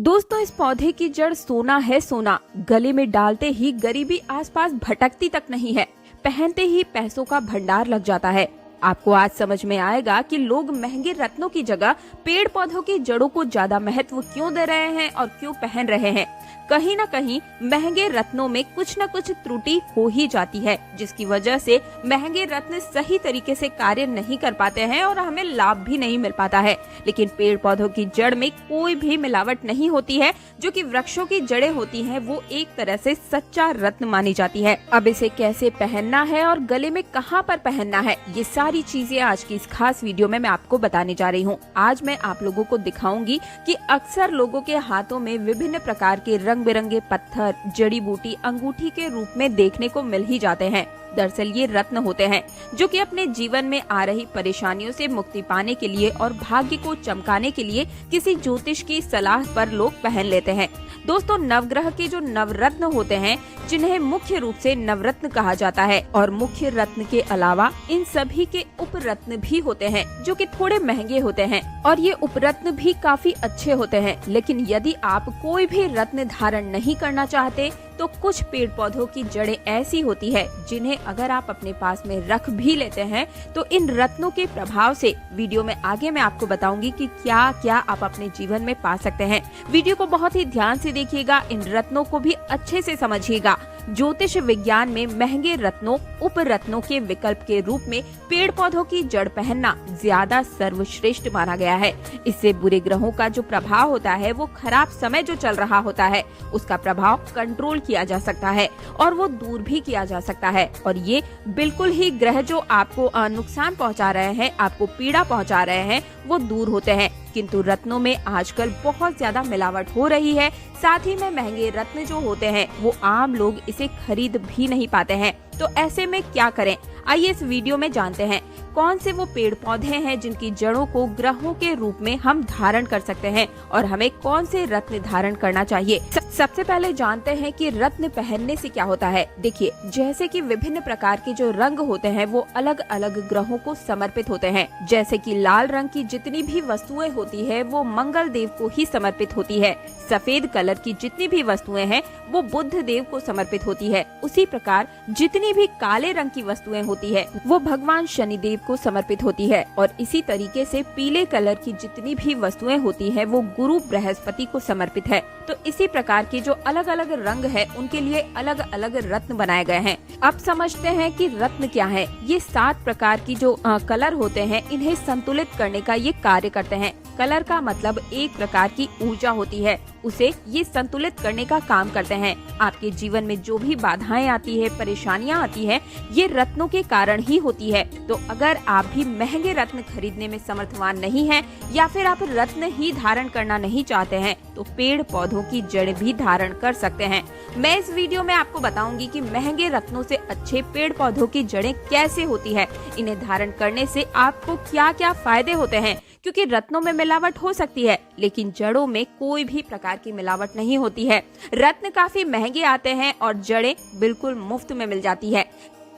दोस्तों, इस पौधे की जड़ सोना है सोना। गले में डालते ही गरीबी आसपास भटकती तक नहीं है, पहनते ही पैसों का भंडार लग जाता है। आपको आज समझ में आएगा कि लोग महंगे रत्नों की जगह पेड़ पौधों की जड़ों को ज्यादा महत्व क्यों दे रहे हैं और क्यों पहन रहे हैं। कहीं न कहीं महंगे रत्नों में कुछ न कुछ त्रुटि हो ही जाती है, जिसकी वजह से महंगे रत्न सही तरीके से कार्य नहीं कर पाते हैं और हमें लाभ भी नहीं मिल पाता है। लेकिन पेड़ पौधों की जड़ में कोई भी मिलावट नहीं होती है। जो कि वृक्षों की जड़ें होती हैं, वो एक तरह से सच्चा रत्न मानी जाती है। अब इसे कैसे पहनना है और गले में कहाँ पर पहनना है, ये सारी चीजें आज की इस खास वीडियो में मैं आपको बताने जा रही हूँ। आज मैं आप लोगों को दिखाऊंगी कि अक्सर लोगों के हाथों में विभिन्न प्रकार के रंग बिरंगे पत्थर, जड़ी बूटी अंगूठी के रूप में देखने को मिल ही जाते हैं। दरअसल ये रत्न होते हैं जो कि अपने जीवन में आ रही परेशानियों से मुक्ति पाने के लिए और भाग्य को चमकाने के लिए किसी ज्योतिष की सलाह पर लोग पहन लेते हैं। दोस्तों, नवग्रह के जो नवरत्न होते हैं, जिन्हें मुख्य रूप से नवरत्न कहा जाता है, और मुख्य रत्न के अलावा इन सभी के उपरत्न भी होते हैं जो कि थोड़े महंगे होते हैं, और ये उपरत्न भी काफी अच्छे होते हैं। लेकिन यदि आप कोई भी रत्न धारण नहीं करना चाहते तो कुछ पेड़ पौधों की जड़ें ऐसी होती है जिन्हें अगर आप अपने पास में रख भी लेते हैं तो इन रत्नों के प्रभाव से वीडियो में आगे मैं आपको बताऊंगी कि क्या क्या आप अपने जीवन में पा सकते हैं। वीडियो को बहुत ही ध्यान से देखिएगा, इन रत्नों को भी अच्छे से समझिएगा। ज्योतिष विज्ञान में महंगे रत्नों, उपरत्नों के विकल्प के रूप में पेड़ पौधों की जड़ पहनना ज्यादा सर्वश्रेष्ठ माना गया है। इससे बुरे ग्रहों का जो प्रभाव होता है, वो खराब समय जो चल रहा होता है, उसका प्रभाव कंट्रोल किया जा सकता है और वो दूर भी किया जा सकता है। और ये बिल्कुल ही ग्रह जो आपको नुकसान पहुंचा रहे हैं, आपको पीड़ा पहुंचा रहे हैं, वो दूर होते हैं। किंतु रत्नों में आजकल बहुत ज्यादा मिलावट हो रही है। साथ ही में महंगे रत्न जो होते हैं, वो आम लोग इसे खरीद भी नहीं पाते हैं। तो ऐसे में क्या करें, आइए इस वीडियो में जानते हैं कौन से वो पेड़ पौधे हैं जिनकी जड़ों को ग्रहों के रूप में हम धारण कर सकते हैं और हमें कौन से रत्न धारण करना चाहिए। सबसे पहले जानते हैं कि रत्न पहनने से क्या होता है। देखिए, जैसे कि विभिन्न प्रकार के जो रंग होते हैं, वो अलग अलग ग्रहों को समर्पित होते हैं। जैसे कि लाल रंग की जितनी भी वस्तुएं होती है, वो मंगल देव को ही समर्पित होती है। सफेद कलर की जितनी भी वस्तुएं हैं, वो बुध देव को समर्पित होती है। उसी प्रकार जितनी भी काले रंग की वस्तुएं होती है, वो भगवान शनिदेव को समर्पित होती है। और इसी तरीके से पीले कलर की जितनी भी वस्तुएं होती है, वो गुरु बृहस्पति को समर्पित है। तो इसी प्रकार के जो अलग अलग रंग है, उनके लिए अलग अलग रत्न बनाए गए हैं। अब समझते हैं कि रत्न क्या है। ये 7 प्रकार की जो कलर होते हैं, इन्हें संतुलित करने का ये कार्य करते हैं। कलर का मतलब एक प्रकार की ऊर्जा होती है, उसे ये संतुलित करने का काम करते हैं। आपके जीवन में जो भी बाधाएं आती है, परेशानियां आती है, ये रत्नों के कारण ही होती है। तो अगर आप भी महंगे रत्न खरीदने में समर्थवान नहीं हैं, या फिर आप रत्न ही धारण करना नहीं चाहते हैं, तो पेड़ पौधों की जड़ भी धारण कर सकते हैं। मैं इस वीडियो में आपको बताऊंगी कि महंगे रत्नों से अच्छे पेड़ पौधों की जड़ें कैसे होती है, इन्हें धारण करने से आपको क्या क्या फायदे होते हैं। क्योंकि रत्नों में मिलावट हो सकती है, लेकिन जड़ों में कोई भी प्रकार की मिलावट नहीं होती है। रत्न काफी महंगे आते हैं और जड़ें बिल्कुल मुफ्त में मिल जाती है।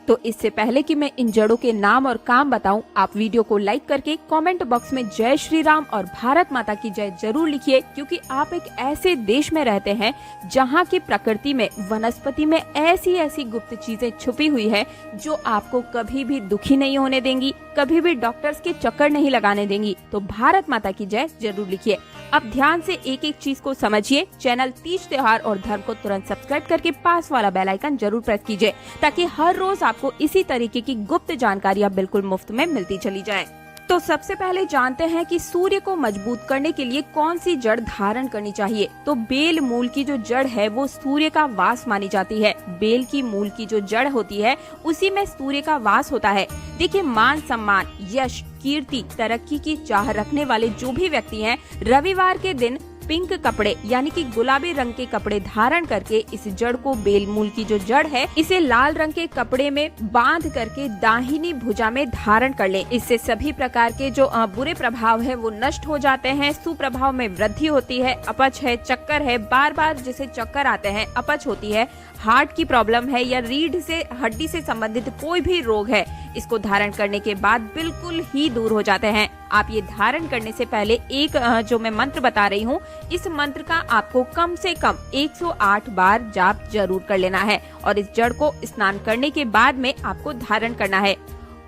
तो इससे पहले कि मैं इन जड़ों के नाम और काम बताऊं, आप वीडियो को लाइक करके कमेंट बॉक्स में जय श्री राम और भारत माता की जय जरूर लिखिए। क्योंकि आप एक ऐसे देश में रहते हैं जहां की प्रकृति में, वनस्पति में ऐसी ऐसी गुप्त चीजें छुपी हुई है जो आपको कभी भी दुखी नहीं होने देंगी, कभी भी डॉक्टर्स के चक्कर नहीं लगाने देंगी। तो भारत माता की जय जरूर लिखिए। अब ध्यान से एक एक चीज को समझिए। चैनल तीज त्योहार और धर्म को तुरंत सब्सक्राइब करके पास वाला बेल आइकन जरूर प्रेस कीजिए, ताकि हर रोज आपको इसी तरीके की गुप्त जानकारियां बिल्कुल मुफ्त में मिलती चली जाए। तो सबसे पहले जानते हैं कि सूर्य को मजबूत करने के लिए कौन सी जड़ धारण करनी चाहिए। तो बेल मूल की जो जड़ है, वो सूर्य का वास मानी जाती है। बेल की मूल की जो जड़ होती है, उसी में सूर्य का वास होता है। देखिए, मान सम्मान, यश, कीर्ति, तरक्की की चाह रखने वाले जो भी व्यक्ति हैं, रविवार के दिन पिंक कपड़े यानी कि गुलाबी रंग के कपड़े धारण करके इस जड़ को, बेल मूल की जो जड़ है, इसे लाल रंग के कपड़े में बांध करके दाहिनी भुजा में धारण कर लें। इससे सभी प्रकार के जो बुरे प्रभाव है वो नष्ट हो जाते हैं। सुप्रभाव में वृद्धि होती है। अपच है, चक्कर है, बार बार जैसे चक्कर आते हैं, अपच होती है, हार्ट की प्रॉब्लम है या रीढ़ से, हड्डी से संबंधित कोई भी रोग है, इसको धारण करने के बाद बिल्कुल ही दूर हो जाते हैं। आप ये धारण करने से पहले एक जो मैं मंत्र बता रही हूँ, इस मंत्र का आपको कम से कम 108 बार जाप जरूर कर लेना है और इस जड़ को स्नान करने के बाद में आपको धारण करना है।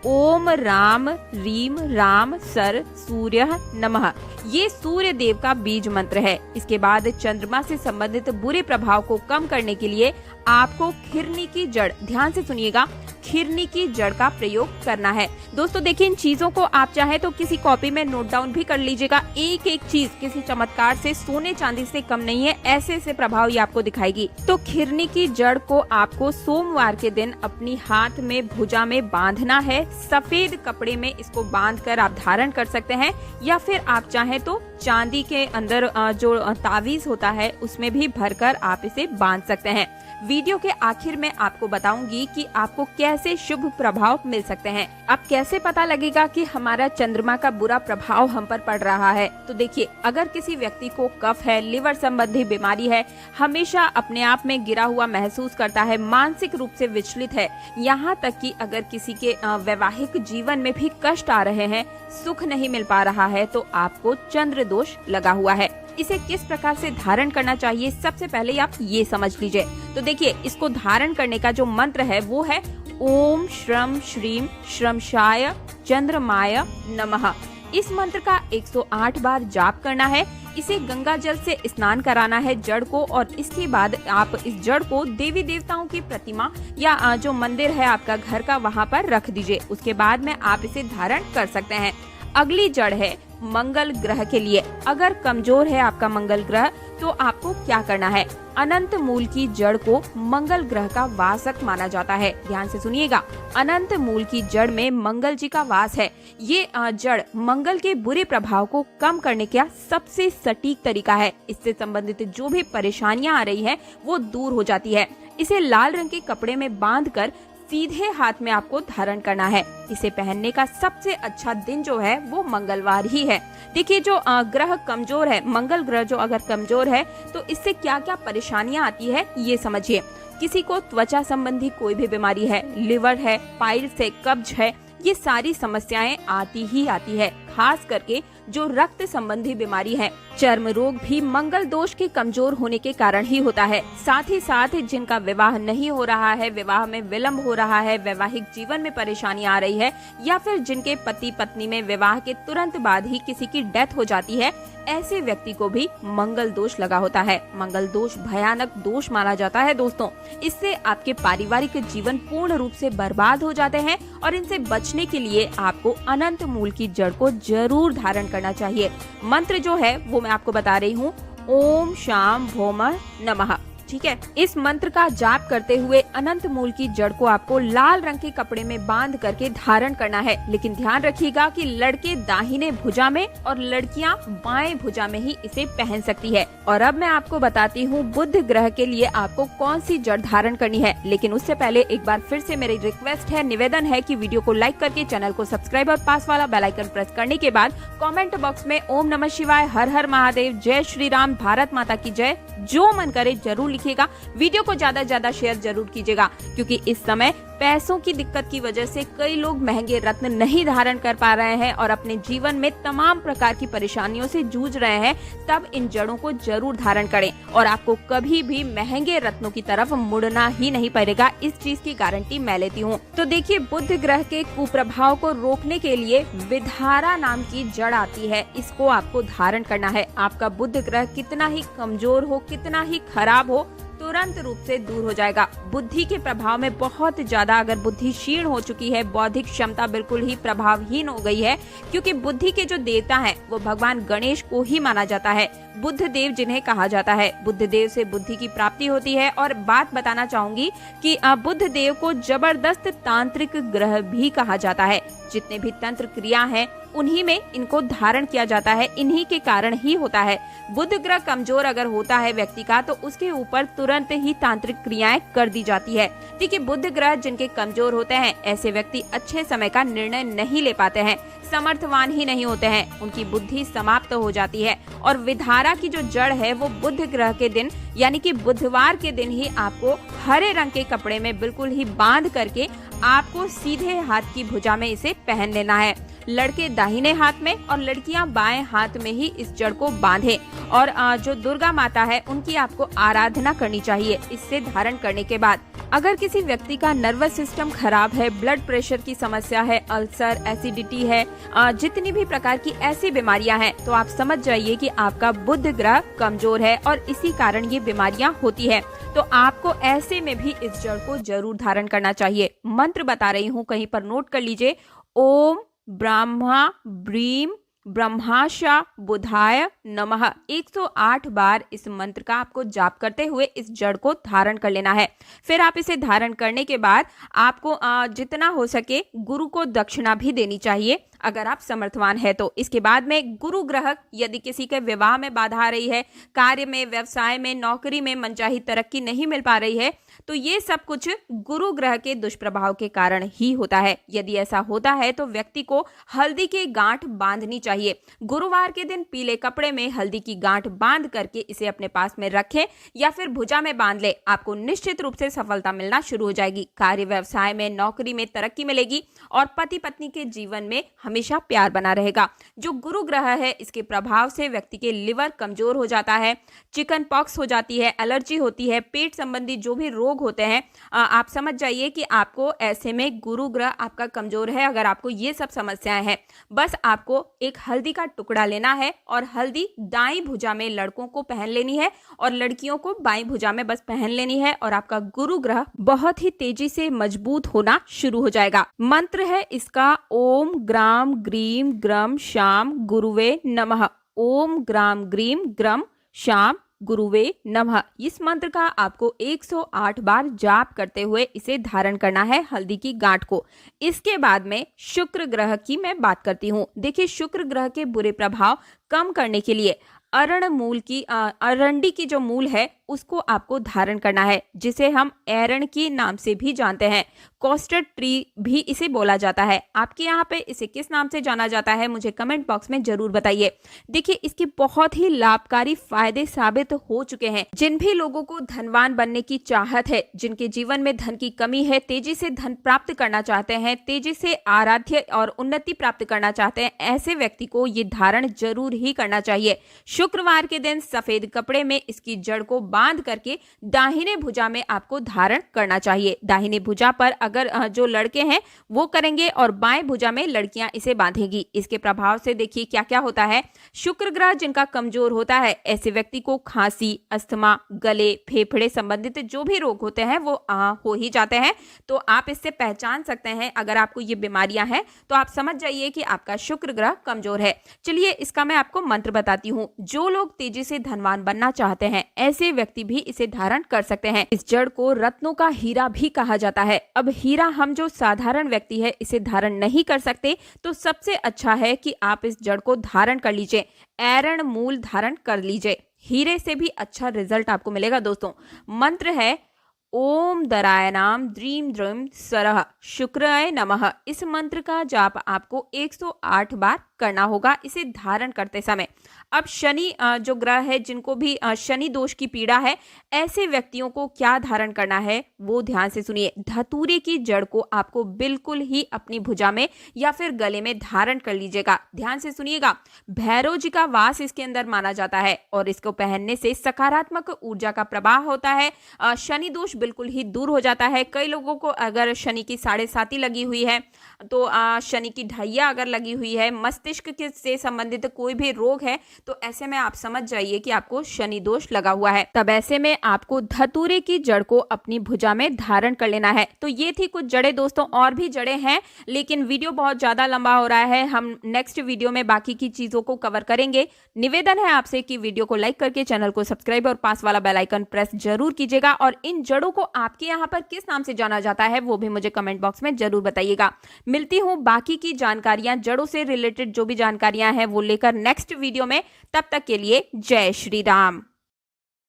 ओम राम रीम राम सर सूर्य नमः, ये सूर्य देव का बीज मंत्र है। इसके बाद चंद्रमा से संबंधित बुरे प्रभाव को कम करने के लिए आपको खिरनी की जड़, ध्यान से सुनिएगा, खिरनी की जड़ का प्रयोग करना है। दोस्तों देखिए, इन चीजों को आप चाहे तो किसी कॉपी में नोट डाउन भी कर लीजिएगा। एक एक चीज किसी चमत्कार से, सोने चांदी से कम नहीं है, ऐसे ऐसे प्रभाव ये आपको दिखाएगी। तो खिरनी की जड़ को आपको सोमवार के दिन अपनी हाथ में भुजा में बांधना है। सफेद कपड़े में इसको बांधकर आप धारण कर सकते हैं, या फिर आप चाहे तो चांदी के अंदर जो तावीज होता है उसमें भी भरकर आप इसे बांध सकते हैं। वीडियो के आखिर में आपको बताऊंगी कि आपको कैसे शुभ प्रभाव मिल सकते हैं। अब कैसे पता लगेगा कि हमारा चंद्रमा का बुरा प्रभाव हम पर पड़ रहा है? तो देखिए, अगर किसी व्यक्ति को कफ है, लिवर संबंधी बीमारी है, हमेशा अपने आप में गिरा हुआ महसूस करता है, मानसिक रूप से विचलित है, यहाँ तक कि अगर किसी के वैवाहिक जीवन में भी कष्ट आ रहे हैं, सुख नहीं मिल पा रहा है, तो आपको चंद्र दोष लगा हुआ है। इसे किस प्रकार से धारण करना चाहिए, सबसे पहले आप ये समझ लीजिए। तो देखिए, इसको धारण करने का जो मंत्र है वो है ओम श्रम श्रीम श्रमशाय चंद्रमाय नमः। इस मंत्र का 108 बार जाप करना है। इसे गंगा जल से स्नान कराना है जड़ को, और इसके बाद आप इस जड़ को देवी देवताओं की प्रतिमा या जो मंदिर है आपका घर का, वहाँ पर रख दीजिए। उसके बाद में आप इसे धारण कर सकते हैं। अगली जड़ है मंगल ग्रह के लिए। अगर कमजोर है आपका मंगल ग्रह तो आपको क्या करना है? अनंत मूल की जड़ को मंगल ग्रह का वासक माना जाता है। ध्यान से सुनिएगा, अनंत मूल की जड़ में मंगल जी का वास है। ये जड़ मंगल के बुरे प्रभाव को कम करने का सबसे सटीक तरीका है। इससे संबंधित जो भी परेशानियां आ रही है वो दूर हो जाती है। इसे लाल रंग के कपड़े में बांधकर सीधे हाथ में आपको धारण करना है। इसे पहनने का सबसे अच्छा दिन जो है वो मंगलवार ही है। देखिए, जो ग्रह कमजोर है, मंगल ग्रह जो अगर कमजोर है तो इससे क्या क्या परेशानियां आती है ये समझिए। किसी को त्वचा संबंधी कोई भी बीमारी है, लिवर है, पाइल्स है, कब्ज है, ये सारी समस्याएं आती ही आती है। खास करके जो रक्त संबंधी बीमारी है, चर्म रोग भी मंगल दोष के कमजोर होने के कारण ही होता है। साथ ही साथ जिनका विवाह नहीं हो रहा है, विवाह में विलंब हो रहा है, वैवाहिक जीवन में परेशानी आ रही है, या फिर जिनके पति पत्नी में विवाह के तुरंत बाद ही किसी की डेथ हो जाती है, ऐसे व्यक्ति को भी मंगल दोष लगा होता है। मंगल दोष भयानक दोष माना जाता है दोस्तों। इससे आपके पारिवारिक जीवन पूर्ण रूप से बर्बाद हो जाते हैं, और इनसे बचने के लिए आपको अनंत मूल की जड़ को जरूर धारण करना चाहिए। मंत्र जो है वो मैं आपको बता रही हूँ, ओम शाम भौमः नमः। ठीक है, इस मंत्र का जाप करते हुए अनंत मूल की जड़ को आपको लाल रंग के कपड़े में बांध करके धारण करना है। लेकिन ध्यान रखिएगा कि लड़के दाहिने भुजा में और लड़कियां बाएं भुजा में ही इसे पहन सकती है। और अब मैं आपको बताती हूँ बुध ग्रह के लिए आपको कौन सी जड़ धारण करनी है। लेकिन उससे पहले एक बार फिर से मेरी रिक्वेस्ट है, निवेदन है कि वीडियो को लाइक करके चैनल को सब्सक्राइब और पास वाला बेल आइकन प्रेस करने के बाद कमेंट बॉक्स में ओम नमः शिवाय, हर हर महादेव, जय श्री राम, भारत माता की जय, जो मन करे जरूर लिखिएगा। वीडियो को ज्यादा से ज्यादा शेयर जरूर कीजिएगा, क्योंकि इस समय पैसों की दिक्कत की वजह से कई लोग महंगे रत्न नहीं धारण कर पा रहे हैं और अपने जीवन में तमाम प्रकार की परेशानियों से जूझ रहे हैं। तब इन जड़ों को जरूर धारण करें और आपको कभी भी महंगे रत्नों की तरफ मुड़ना ही नहीं पड़ेगा। इस चीज की गारंटी मैं लेती हूँ। तो देखिए, बुध ग्रह के कुप्रभाव को रोकने के लिए विधारा नाम की जड़ आती है, इसको आपको धारण करना है। आपका बुध ग्रह कितना ही कमजोर हो, कितना ही खराब हो, तुरंत रूप से दूर हो जाएगा। बुद्धि के प्रभाव में बहुत ज्यादा अगर बुद्धि क्षीण हो चुकी है, बौद्धिक क्षमता बिल्कुल ही प्रभावहीन हो गई है, क्योंकि बुद्धि के जो देवता हैं वो भगवान गणेश को ही माना जाता है। बुद्ध देव जिन्हें कहा जाता है, बुद्ध देव से बुद्धि की प्राप्ति होती है। और बात बताना चाहूंगी कि बुद्ध देव को जबरदस्त तांत्रिक ग्रह भी कहा जाता है। जितने भी तंत्र क्रिया हैं उन्हीं में इनको धारण किया जाता है, इन्हीं के कारण ही होता है। बुध ग्रह कमजोर अगर होता है व्यक्ति का, तो उसके ऊपर तुरंत ही तांत्रिक क्रियाएं कर दी जाती है। देखिए, बुध ग्रह जिनके कमजोर होते हैं, ऐसे व्यक्ति अच्छे समय का निर्णय नहीं ले पाते हैं, समर्थवान ही नहीं होते हैं, उनकी बुद्धि समाप्त हो जाती है। और विधारा की जो जड़ है वो बुध ग्रह के दिन यानी कि बुधवार के दिन ही आपको हरे रंग के कपड़े में बिल्कुल ही बांध करके आपको सीधे हाथ की भुजा में इसे पहन लेना है। लड़के दाहिने हाथ में और लड़कियां बाएं हाथ में ही इस जड़ को बांधें। और जो दुर्गा माता है उनकी आपको आराधना करनी चाहिए इससे धारण करने के बाद। अगर किसी व्यक्ति का नर्वस सिस्टम खराब है, ब्लड प्रेशर की समस्या है, अल्सर, एसिडिटी है, जितनी भी प्रकार की ऐसी बीमारियां हैं, तो आप समझ जाइए कि आपका बुध ग्रह कमजोर है और इसी कारण ये बीमारियां होती है। तो आपको ऐसे में भी इस जड़ को जरूर धारण करना चाहिए। मंत्र बता रही हूँ, कहीं पर नोट कर लीजिए। ओम ब्रह्मा ब्रीम ब्रह्माशा बुधाय नमः 108 बार इस मंत्र का आपको जाप करते हुए इस जड़ को धारण कर लेना है। फिर आप इसे धारण करने के बाद आपको जितना हो सके गुरु को दक्षिणा भी देनी चाहिए, अगर आप समर्थवान है तो। इसके बाद में गुरु ग्रह, यदि किसी के विवाह में बाधा आ रही है, कार्य में, व्यवसाय में, नौकरी में मनचाही तरक्की नहीं मिल पा रही है, तो ये सब कुछ गुरु ग्रह के दुष्प्रभाव के कारण ही होता है। यदि ऐसा होता है तो व्यक्ति को हल्दी की गांठ बांधनी चाहिए। गुरुवार के दिन पीले कपड़े में हल्दी की गांठ बांध करके इसे अपने पास में रखें या फिर भुजा में बांध ले। आपको निश्चित रूप से सफलता मिलना शुरू हो जाएगी। कार्य व्यवसाय में, नौकरी में तरक्की मिलेगी और पति पत्नी के जीवन में हमेशा प्यार बना रहेगा। जो गुरु ग्रह है इसके प्रभाव से व्यक्ति के लिवर कमजोर हो जाता है, चिकन पॉक्स हो जाती है, एलर्जी होती है, पेट संबंधी जो भी रोग होते हैं, आप समझ जाइए कि आपको ऐसे में गुरु ग्रह आपका कमजोर है। अगर आपको ये सब समस्याएं हैं, बस आपको एक हल्दी का टुकड़ा लेना है और हल्दी दाईं भुजा में लड़कों को पहन लेनी है और लड़कियों को बाईं भुजा में बस पहन लेनी है और आपका गुरु ग्रह बहुत ही तेजी से मजबूत होना शुरू हो जाएगा। मंत्र है इसका ओम ग्राम ग्रीम ग्रम शाम गुरुवे नमः। ओम ग्राम ग्रीम ग्रम शाम गुरुवे नमः। इस मंत्र का आपको 108 बार जाप करते हुए इसे धारण करना है हल्दी की गांठ को। इसके बाद में शुक्र ग्रह की मैं बात करती हूँ। देखिए, शुक्र ग्रह के बुरे प्रभाव कम करने के लिए अरंडी की जो मूल है उसको आपको धारण करना है, जिसे हम एरण के नाम से भी जानते हैं। कॉस्टर्ड ट्री भी इसे बोला जाता है। आपके यहाँ पे इसे किस नाम से जाना जाता है मुझे कमेंट बॉक्स में जरूर बताइए। देखिए, इसके बहुत ही लाभकारी फायदे साबित हो चुके हैं। जिन भी लोगों को धनवान बनने की चाहत है, जिनके जीवन में धन की कमी है, तेजी से धन प्राप्त करना चाहते हैं, तेजी से आराध्य और उन्नति प्राप्त करना चाहते हैं, ऐसे व्यक्ति को ये धारण जरूर ही करना चाहिए। शुक्रवार के दिन सफेद कपड़े में इसकी जड़ को बांध करके दाहिने भुजा में आपको धारण करना चाहिए। दाहिने भुजा पर अगर जो लड़के हैं वो करेंगे और बाएं भुजा में लड़कियां इसे बांधेंगी। इसके प्रभाव से देखिए क्या क्या होता है। शुक्र ग्रह जिनका कमजोर होता है, ऐसे व्यक्ति को खांसी, अस्थमा, गले, फेफड़े संबंधित जो भी रोग होते हैं वो हो ही जाते हैं। तो आप इससे पहचान सकते हैं। अगर आपको ये बीमारियां हैं तो आप समझ जाइए कि आपका शुक्र ग्रह कमजोर है। चलिए, इसका मैं आपको मंत्र बताती हूँ। जो लोग तेजी से धनवान बनना चाहते हैं, ऐसे व्यक्ति भी इसे धारण कर सकते हैं। इस जड़ को रत्नों का हीरा भी कहा जाता है। अब हीरा हम जो साधारण व्यक्ति है इसे धारण नहीं कर सकते, तो सबसे अच्छा है कि आप इस जड़ को धारण कर लीजिए। एरण मूल धारण कर लीजिए, हीरे से भी अच्छा रिजल्ट आपको मिलेगा। दोस्तों, मंत्र है ओम दरायनाम द्रीम द्रीम सरह शुक्राय नमः। इस मंत्र का जाप आपको 108 बार करना होगा इसे धारण करते समय। अब शनि जो ग्रह है, जिनको भी शनि दोष की पीड़ा है, ऐसे व्यक्तियों को क्या धारण करना है वो ध्यान से सुनिए। धतूरे की जड़ को आपको बिल्कुल ही अपनी भुजा में या फिर गले में धारण कर लीजिएगा। ध्यान से सुनिएगा। भैरव जी का वास इसके अंदर माना जाता है और इसको पहनने से सकारात्मक ऊर्जा का प्रवाह होता है। शनि दोष बिल्कुल ही दूर हो जाता है। कई लोगों को अगर शनि की 7.5 लगी हुई है, तो शनि की ढैया अगर लगी हुई है, मस्तिष्क से संबंधित कोई भी रोग है, तो ऐसे में आप समझ जाइए कि आपको शनि दोष लगा हुआ है। तब ऐसे में आपको धतूरे की जड़ को अपनी भुजा में धारण कर लेना है। तो ये थी कुछ जड़ें दोस्तों, और भी जड़ें हैं, लेकिन वीडियो बहुत ज्यादा लंबा हो रहा है। हम नेक्स्ट वीडियो में बाकी की चीजों को कवर करेंगे। निवेदन है आपसे कि वीडियो को लाइक करके चैनल को सब्सक्राइब और पास वाला बेल आइकन प्रेस जरूर कीजिएगा। और इन जड़ों को आपके यहाँ पर किस नाम से जाना जाता है वो भी मुझे कमेंट बॉक्स में जरूर बताइएगा। मिलती हूँ बाकी की जानकारियां, जड़ों से रिलेटेड जो भी जानकारियां हैं वो लेकर नेक्स्ट वीडियो में। तब तक के लिए जय श्री राम।